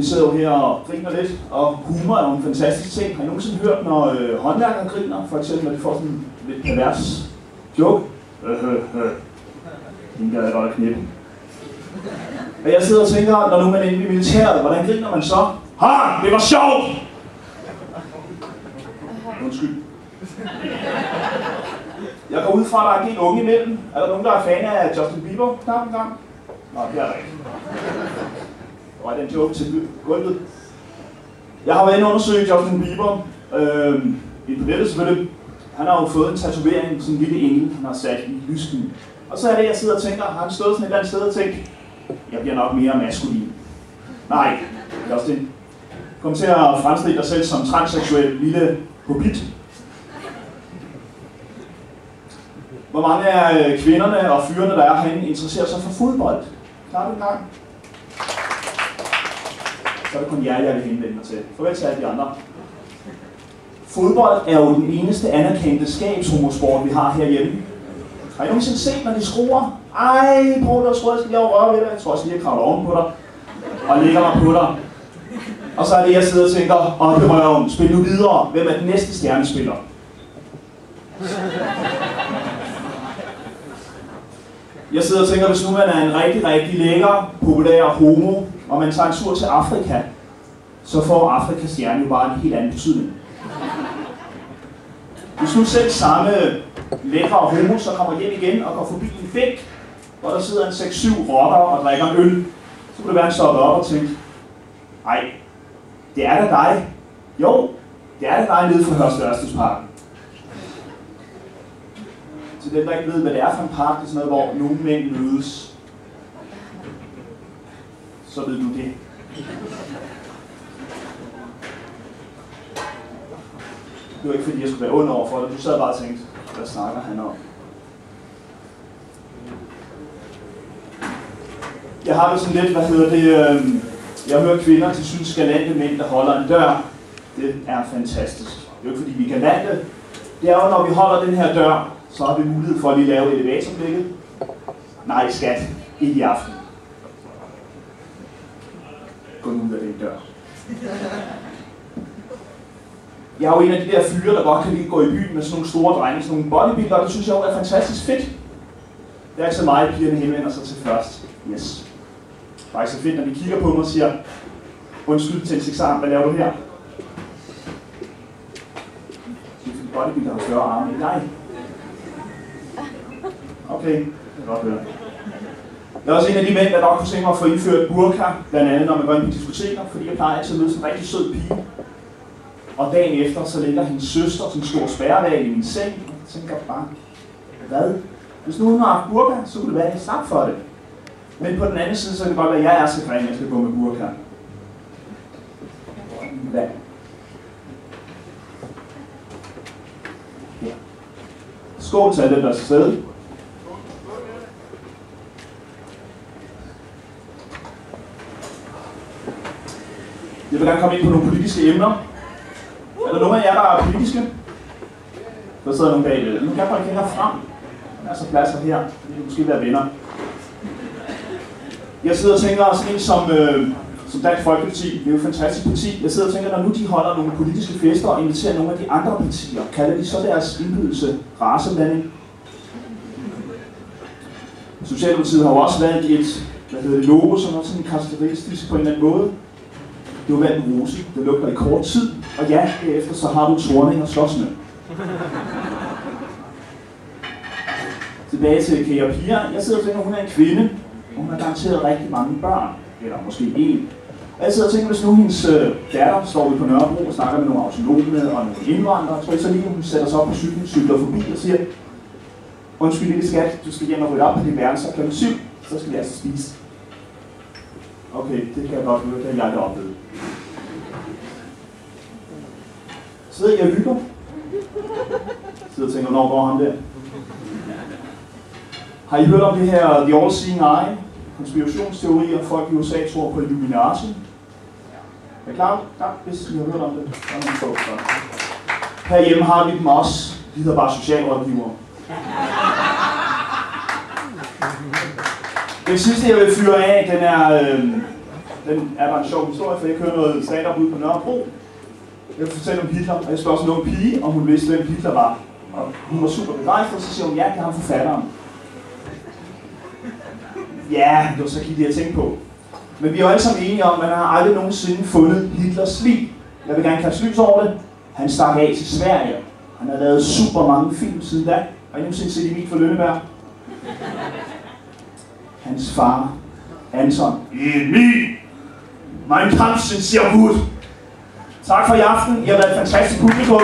sidder jo her og griner lidt, og humor er jo en fantastisk ting. Har I nogensinde hørt, når håndværkere griner? For eksempel, når de får sådan lidt pervers joke. Den gad jeg godt at knippe. Og jeg sidder og tænker, når nu man er inde i militæret, hvordan griner man så? Ha! Det var sjovt! Undskyld. Jeg går ud fra, at der er en unge imellem. Er der nogen, der er fan af Justin Bieber? Knap en gang? Nå, det er der ikke. Og den joke til gulvet. Jeg har været inde og undersøge Justin Bieber. På nettet selvfølgelig. Han har jo fået en tatovering, sådan en lille engel, han har sat i lysken. Og så er det, jeg sidder og tænker, har han stået sådan et eller andet sted og tænkt, jeg bliver nok mere maskulin. Nej, Justin. Kom til at fremstille dig selv som transseksuel lille hobbit. Hvor mange af kvinderne og fyrene, der er herinde, interesserer sig for fodbold? Klart en gang. Så er det kun jer, jeg vil henvende mig til. Farvel til alle de andre. Fodbold er jo den eneste anerkendte skabshomosport, vi har herhjemme. Har I nogensinde set, når de skruer? Ej, prøv at skruer, jeg skal lige over røre ved dig. Jeg tror, jeg skal lige kravle oven på dig. Og lægger mig på dig. Og så er det, jeg sidder og tænker, op i røven, spil nu videre. Hvem er den næste stjernespiller? Jeg sidder og tænker, hvis nu man er en rigtig, rigtig lækker, populær homo, og man tager en tur til Afrika, så får Afrikas stjerne jo bare en helt anden betydning. Hvis nu selv samme lækre homo så kommer hjem igen og går forbi en bænk, hvor der sidder en 6-7 rockere og drikker en øl, så kunne det være, han stoppede op og tænkte, ej, det er da dig. Jo, det er da dig nede fra Hørstelørstedsparken. Til dem, der ikke ved, hvad det er for en park, det er sådan noget, hvor nogle mænd mødes. Så ved du det. Det var ikke fordi, jeg skulle være ond over for det. Du sad bare og tænkte, hvad snakker han om? Jeg har det sådan lidt, jeg hører kvinder, de synes galante mænd, der holder en dør. Det er fantastisk. Det er jo ikke fordi, vi er galante. Det er jo, når vi holder den her dør, så har vi mulighed for at lige lave elevatorblikket. Nej, skat. Ikke i aften. Gå ud af den dør. Jeg er jo en af de der fyre, der godt kan lide at gå i byen med sådan nogle store drenge, sådan nogle bodybuildere. Det synes jeg jo er fantastisk fedt. Det er ikke så meget, pigerne henvender sig til først. Yes. Faktisk så fedt, når de kigger på mig og siger, undskyld til en eksamen, hvad laver du her? Det er fordi bodybuildere har større arme end dig. Okay, det er godt høre. Jeg er også en af de mænd, der godt kunne tænke mig at få indført burka, blandt andet når man går ind på diskoteker, fordi jeg plejer altid at møde sådan en rigtig sød pige. Og dagen efter, så ligger hendes søster sådan en stor spærreval i min seng, og jeg tænker bare, hvad? Hvis nu hun har haft burka, så kunne det være, at jeg slap for det. Men på den anden side, så kan det godt være, at jeg er så grim, at jeg skal gå med burka. Hvad? Ja. Skål til alle, der er til stede. Jeg vil gerne komme ind på nogle politiske emner. Er der nogen af jer, der er politiske? Der sidder nogen bagved. Nu kan jeg bare kende frem. Der er så pladser her. Det kan måske være venner. Jeg sidder og tænker sådan en som Dansk Folkeparti. Det er jo et fantastisk parti. Jeg sidder og tænker, når nu de holder nogle politiske fester og inviterer nogle af de andre partier, kalder de så deres indbydelse raceblanding? Socialdemokratiet har jo også valgt et logo, som er sådan karakteristisk på en eller anden måde. Det var valgt en rose, det lugter i kort tid, og ja, derefter så har du Thorning og slås med. Tilbage til Kære Pia. Jeg sidder og tænker, hun er en kvinde, og hun har garanteret rigtig mange børn, eller måske en. Og jeg sidder og tænker, hvis nu hendes datter står ude på Nørrebro og snakker med nogle autonome og nogle indvandrere, tror jeg så lige, hun sætter sig op på cyklen, cykler forbi og siger, undskyld lille skat, du skal hjem og rydde op på din værelse kl. 7, så skal vi altså spise. Okay, det kan jeg godt høre, det har jeg aldrig oplevet. Sidder I og hygger? Sidder og tænker, hvornår går ham der? Har I hørt om det her The All-Seeing Eye? Konspirationsteorier, folk i USA tror på Illuminati. Er I klar? Ja, hvis I har hørt om det. Herhjemme har vi dem også. De hedder bare socialrådgivere. Det sidste, jeg vil fyre af, den er der en sjov historie, for jeg kører noget stand-up ude på Nørrebro. Jeg vil fortælle om Hitler, og jeg spørger sådan en ung pige, om hun vidste, hvem Hitler var. Og hun var super begejstret, så siger hun, ja, det er ham forfatteren. Ja, det var så gik det at tænke på. Men vi er jo alle sammen enige om, at man har aldrig nogensinde fundet Hitlers lig. Jeg vil gerne kaste lys over det. Han stak af til Sverige. Han har lavet super mange film siden da. Har I nogensinde set Emil fra Lønneberg? Hans far, Anton. Emil! Mein Kampf sind sehr gut. Tak for i aften. I har været et fantastisk publikum.